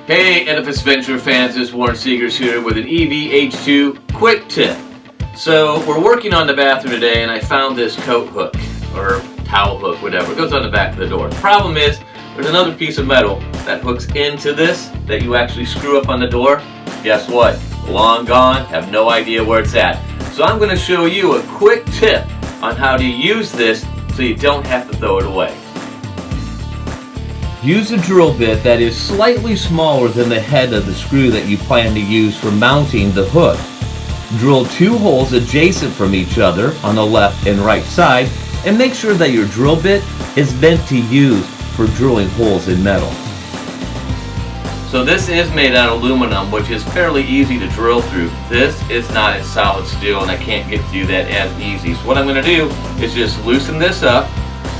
Hey Edifice Venture fans, this is Warren Seegers here with an EVh2 Quick Tip. So we're working on the bathroom today and I found this coat hook or towel hook, whatever. It goes on the back of the door. The problem is there's another piece of metal that hooks into this that you actually screw up on the door. Guess what? Long gone, have no idea where it's at. So I'm going to show you a quick tip on how to use this so you don't have to throw it away. Use a drill bit that is slightly smaller than the head of the screw that you plan to use for mounting the hook. Drill 2 holes adjacent from each other on the left and right side, and make sure that your drill bit is meant to use for drilling holes in metal. So this is made out of aluminum, which is fairly easy to drill through. This is not a solid steel and I can't get through that as easy. So what I'm going to do is just loosen this up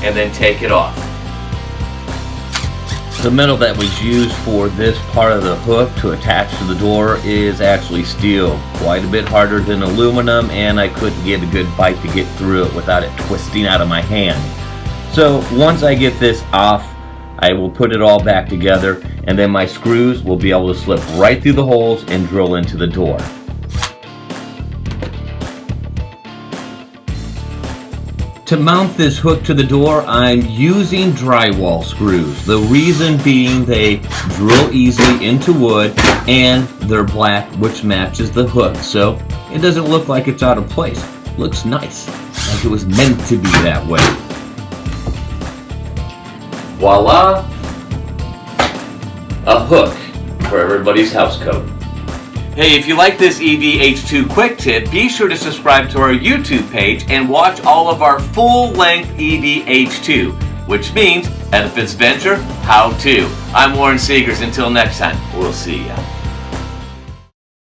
and then take it off. The metal that was used for this part of the hook to attach to the door is actually steel. Quite a bit harder than aluminum, and I couldn't get a good bite to get through it without it twisting out of my hand. So once I get this off, I will put it all back together, and then my screws will be able to slip right through the holes and drill into the door. To mount this hook to the door, I'm using drywall screws. The reason being they drill easily into wood and they're black, which matches the hook, so it doesn't look like it's out of place. It looks nice, like it was meant to be that way. Voila! A hook for everybody's house coat. Hey, if you like this EVh2 quick tip, be sure to subscribe to our YouTube page and watch all of our full-length EVh2, which means Edifice Venture How To. I'm Warren Seegers. Until next time, we'll see ya.